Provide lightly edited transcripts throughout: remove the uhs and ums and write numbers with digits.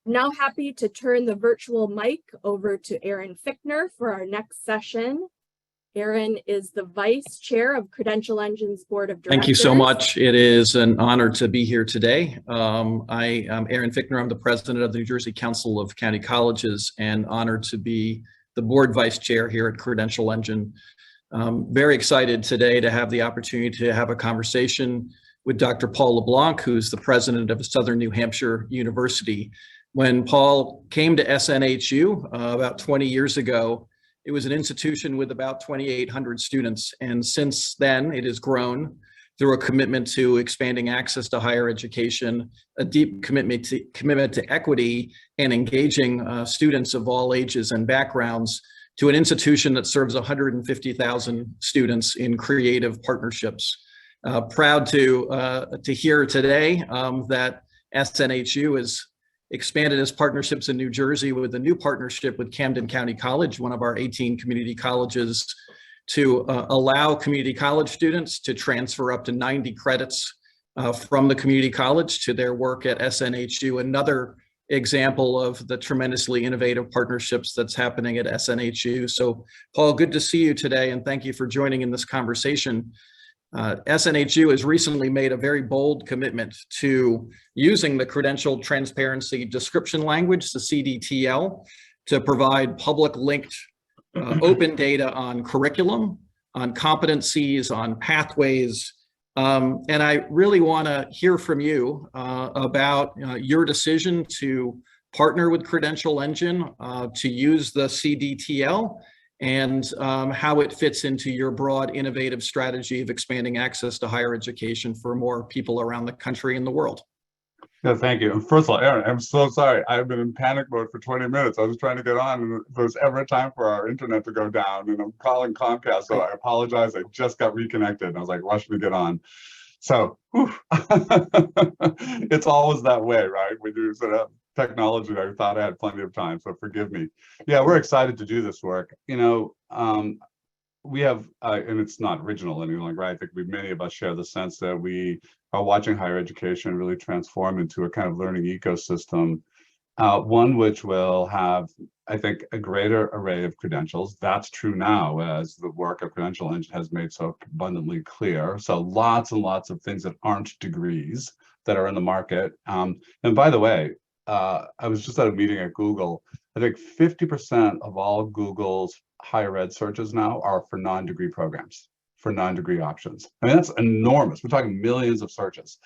I'm now happy to turn the virtual mic over to Erin Fichtner for our next session. Erin is the Vice Chair of Credential Engine's Board of Directors. Thank you so much. It is an honor to be here today. I am Erin Fichtner. I'm the President of the New Jersey Council of County Colleges and honored to be the Board Vice Chair here at Credential Engine. Very excited today to have the opportunity to have a conversation with Dr. Paul LeBlanc, who's the President of Southern New Hampshire University. When Paul came to SNHU about 20 years ago, it was an institution with about 2,800 students. And since then, it has grown through a commitment to expanding access to higher education, a deep commitment to equity, and engaging students of all ages and backgrounds to an institution that serves 150,000 students in creative partnerships. Proud to hear today that SNHU is expanded its partnerships in New Jersey with a new partnership with Camden County College, one of our 18 community colleges, to allow community college students to transfer up to 90 credits from the community college to their work at SNHU. Another example of the tremendously innovative partnerships that's happening at SNHU. So Paul, good to see you today, and thank you for joining in this conversation. SNHU has recently made a very bold commitment to using the Credential Transparency Description Language, the CDTL, to provide public linked open data on curriculum, on competencies, on pathways. And I really want to hear from you about your decision to partner with Credential Engine to use the CDTL and how it fits into your broad innovative strategy of expanding access to higher education for more people around the country and the world. Yeah, thank you. First of all, Erin, I'm so sorry. I've been in panic mode for 20 minutes. I was trying to get on, and there's ever time for our internet to go down, and I'm calling Comcast, so I apologize. I just got reconnected, and I was like rushing to get on. So, it's always that way, right? When you sort of technology, I thought I had plenty of time, so forgive me. Yeah, we're excited to do this work. You know, we have, and it's not original anything like, right? I think many of us share the sense that we are watching higher education really transform into a kind of learning ecosystem, one which will have, I think, a greater array of credentials. That's true now, as the work of Credential Engine has made so abundantly clear. So lots and lots of things that aren't degrees that are in the market. And by the way, I was just at a meeting at Google. I think 50% of all Google's higher ed searches now are for non-degree programs, for non-degree options. I mean, that's enormous. We're talking millions of searches.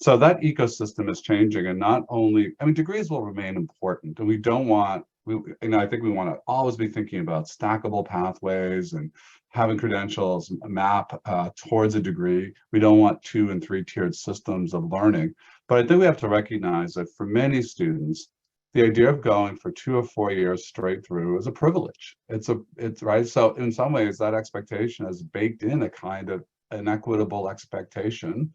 So that ecosystem is changing, and not only, I mean, degrees will remain important, and we don't want, I think we want to always be thinking about stackable pathways and having credentials map towards a degree. We don't want 2- and 3-tiered systems of learning. But I think we have to recognize that for many students, the idea of going for 2 or 4 years straight through is a privilege. It's right. So in some ways, that expectation is baked in a kind of an equitable expectation.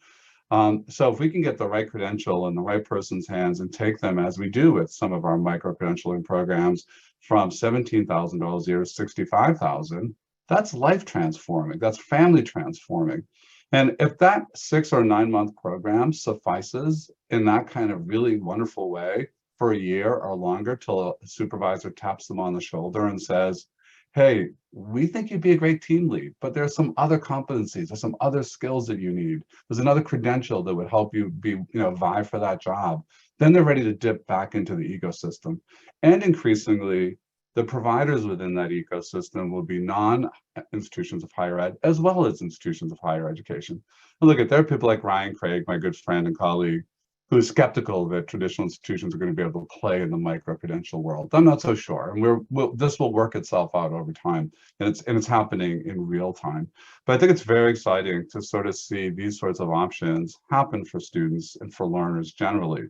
So if we can get the right credential in the right person's hands and take them, as we do with some of our micro-credentialing programs, from $17,000 a year to $65,000, that's life transforming, that's family transforming. And if that 6 or 9 month program suffices in that kind of really wonderful way for a year or longer, till a supervisor taps them on the shoulder and says, hey, we think you'd be a great team lead, but there's some other competencies, there's some other skills that you need. There's another credential that would help you be, vie for that job. Then they're ready to dip back into the ecosystem. And increasingly, the providers within that ecosystem will be non-institutions of higher ed, as well as institutions of higher education. And look, there are people like Ryan Craig, my good friend and colleague, who's skeptical that traditional institutions are going to be able to play in the micro-credential world. I'm not so sure, and this will work itself out over time, and it's happening in real time. But I think it's very exciting to sort of see these sorts of options happen for students and for learners generally.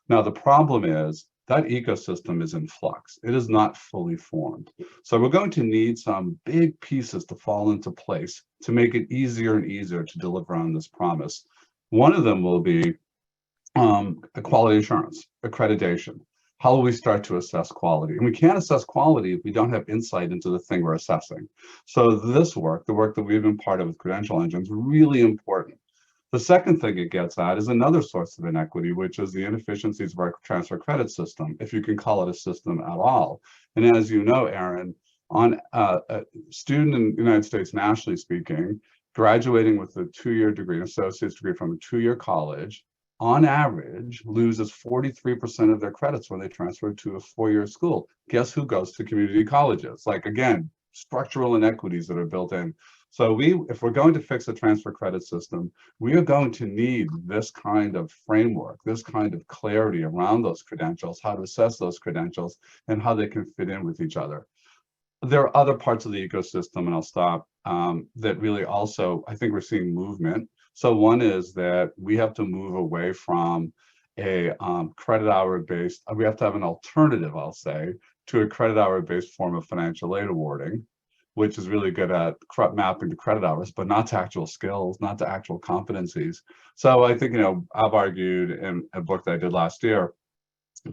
Now, the problem is that ecosystem is in flux. It is not fully formed. So we're going to need some big pieces to fall into place to make it easier and easier to deliver on this promise. One of them will be a quality assurance, accreditation. How will we start to assess quality? And we can't assess quality if we don't have insight into the thing we're assessing. So this work, the work that we've been part of with Credential Engine, is really important. The second thing it gets at is another source of inequity, which is the inefficiencies of our transfer credit system, if you can call it a system at all. And as you know, Aaron, on a student in the United States, nationally speaking, graduating with a 2-year degree, an associate's degree from a 2-year college, on average, loses 43% of their credits when they transfer to a 4-year school. Guess who goes to community colleges? Like, again, structural inequities that are built in. So if we're going to fix a transfer credit system, we are going to need this kind of framework, this kind of clarity around those credentials, how to assess those credentials, and how they can fit in with each other. There are other parts of the ecosystem, and I'll stop, that really also, I think we're seeing movement. So one is that we have to move away from a credit hour based, we have to have an alternative, I'll say, to a credit hour based form of financial aid awarding, which is really good at mapping to credit hours, but not to actual skills, not to actual competencies. So I think, I've argued in a book that I did last year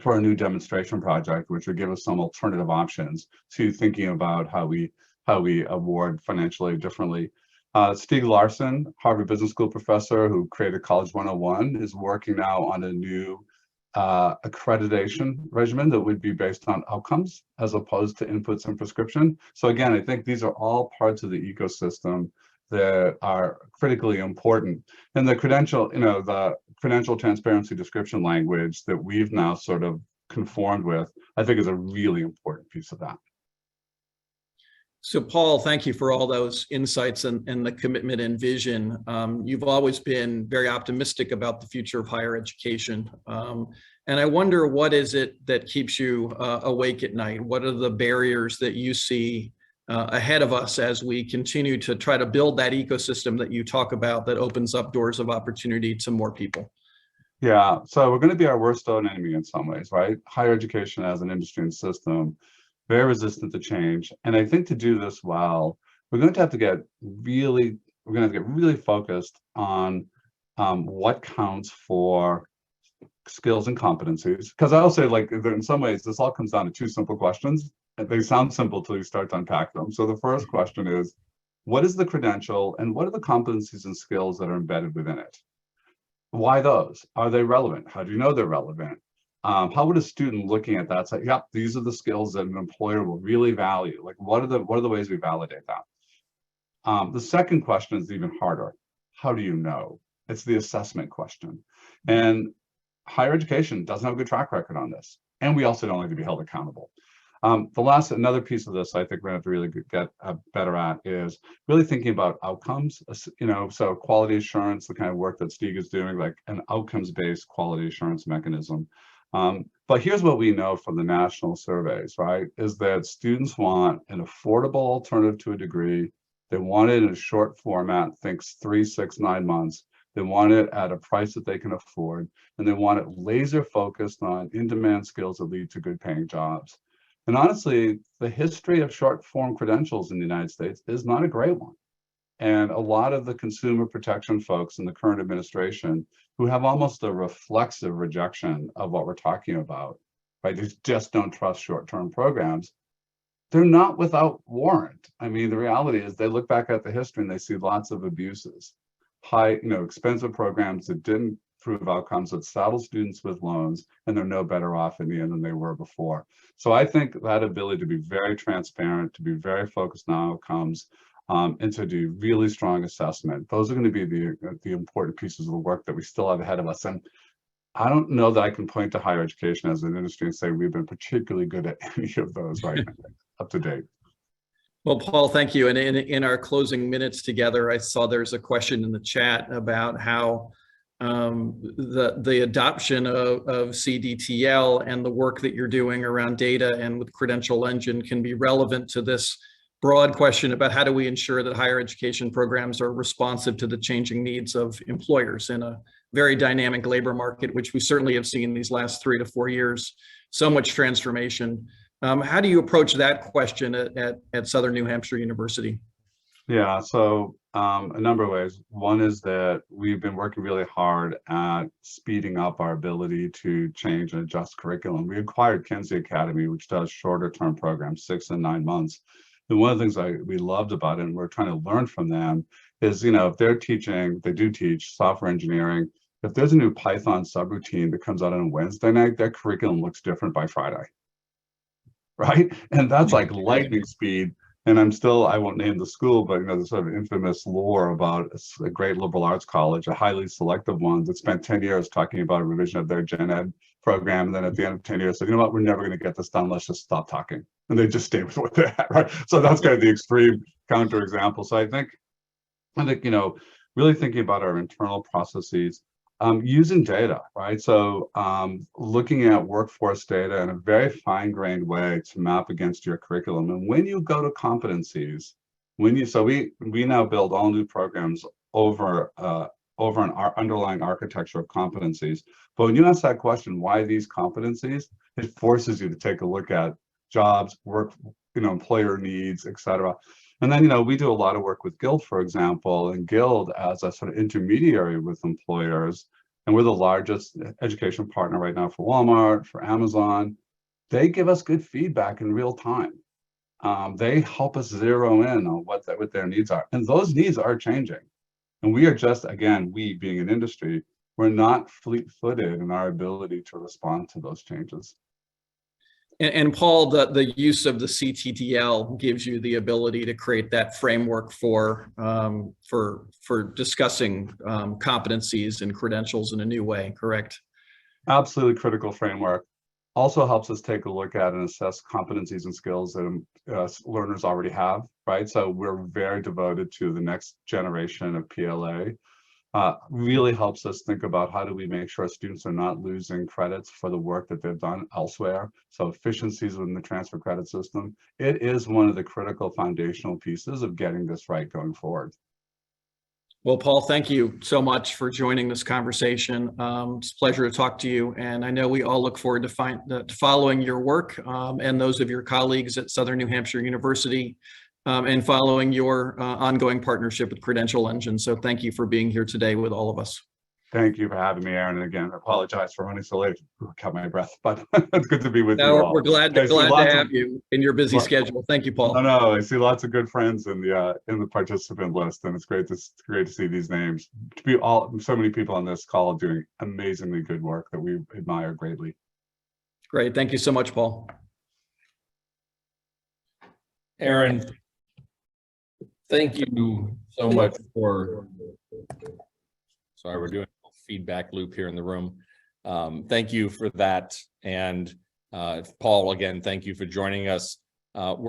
for a new demonstration project, which would give us some alternative options to thinking about how we award financial aid differently. Stieg Larsson, Harvard Business School professor who created College 101, is working now on a new accreditation regimen that would be based on outcomes as opposed to inputs and prescription. So again, I think these are all parts of the ecosystem that are critically important. And the credential, the credential transparency description language that we've now sort of conformed with, I think is a really important piece of that. So Paul, thank you for all those insights and the commitment and vision. You've always been very optimistic about the future of higher education. And I wonder, what is it that keeps you awake at night? What are the barriers that you see ahead of us as we continue to try to build that ecosystem that you talk about that opens up doors of opportunity to more people? Yeah, so we're going to be our worst own enemy in some ways, right? Higher education as an industry and system, very resistant to change. And I think to do this well, we're going to have to get really focused on what counts for skills and competencies. Because I also like, in some ways, this all comes down to 2 simple questions. They sound simple till you start to unpack them. So the first question is, what is the credential and what are the competencies and skills that are embedded within it? Why those? Are they relevant? How do you know they're relevant? How would a student looking at that say, yep, these are the skills that an employer will really value? Like, what are the ways we validate that? The second question is even harder. How do you know? It's the assessment question. And higher education doesn't have a good track record on this. And we also don't like to be held accountable. Another piece of this I think we're going to have to really get better at is really thinking about outcomes, so quality assurance, the kind of work that Stieg is doing, like an outcomes-based quality assurance mechanism. But here's what we know from the national surveys, right, is that students want an affordable alternative to a degree. They want it in a short format, think 3, 6, 9 months. They want it at a price that they can afford, and they want it laser focused on in-demand skills that lead to good paying jobs. And honestly, the history of short form credentials in the United States is not a great one. And a lot of the consumer protection folks in the current administration who have almost a reflexive rejection of what we're talking about, right? They just don't trust short-term programs. They're not without warrant. I mean, the reality is they look back at the history and they see lots of abuses, expensive programs that didn't prove outcomes, that saddle students with loans, and they're no better off in the end than they were before. So I think that ability to be very transparent, to be very focused on outcomes, and to do really strong assessment, those are going to be the important pieces of the work that we still have ahead of us. And I don't know that I can point to higher education as an industry and say we've been particularly good at any of those right now, up to date. Well, Paul, thank you. And in our closing minutes together, I saw there's a question in the chat about how the adoption of CDTL and the work that you're doing around data and with Credential Engine can be relevant to this broad question about how do we ensure that higher education programs are responsive to the changing needs of employers in a very dynamic labor market, which we certainly have seen these last 3 to 4 years, so much transformation. How do you approach that question at Southern New Hampshire University? Yeah, so a number of ways. One is that we've been working really hard at speeding up our ability to change and adjust curriculum. We acquired Kinsey Academy, which does shorter term programs, 6 and 9 months. And one of the things we loved about it, and we're trying to learn from them, is, you know, if they're teaching, they do teach software engineering. If there's a new Python subroutine that comes out on a Wednesday night, their curriculum looks different by Friday, right? And that's like lightning speed. And I won't name the school, but, you know, the sort of infamous lore about a great liberal arts college, a highly selective one that spent 10 years talking about a revision of their gen ed program. And then at the end of 10 years said, you know what, we're never going to get this done. Let's just stop talking. And they just stay with what they're at, right? So that's kind of the extreme counterexample. So I think, you know, really thinking about our internal processes, using data, right? So looking at workforce data in a very fine-grained way to map against your curriculum. And when you go to competencies, so we now build all new programs over an underlying architecture of competencies. But when you ask that question, why these competencies, it forces you to take a look at jobs, work, you know, employer needs, et cetera. And then, you know, we do a lot of work with Guild, for example, and Guild as a sort of intermediary with employers. And we're the largest education partner right now for Walmart, for Amazon. They give us good feedback in real time. They help us zero in on what their needs are. And those needs are changing. And we are just, again, we being an industry, we're not fleet-footed in our ability to respond to those changes. And Paul, the use of the CTTL gives you the ability to create that framework for discussing competencies and credentials in a new way, correct? Absolutely critical framework. Also helps us take a look at and assess competencies and skills that learners already have, right? So we're very devoted to the next generation of PLA. Really helps us think about how do we make sure students are not losing credits for the work that they've done elsewhere. So efficiencies within the transfer credit system. It is one of the critical foundational pieces of getting this right going forward. Well, Paul, thank you so much for joining this conversation. It's a pleasure to talk to you. And I know we all look forward to following your work and those of your colleagues at Southern New Hampshire University and following your ongoing partnership with Credential Engine. So thank you for being here today with all of us. Thank you for having me, Aaron. And again, I apologize for running so late. I caught my breath, but it's good to be with you all. We're glad to have you in your busy schedule. Thank you, Paul. No, I see lots of good friends in the participant list, and it's great to see these names. To be so many people on this call doing amazingly good work that we admire greatly. Great. Thank you so much, Paul. Aaron, thank you so much for, sorry, we're doing a feedback loop here in the room. Thank you for that. And Paul, again, thank you for joining us. We're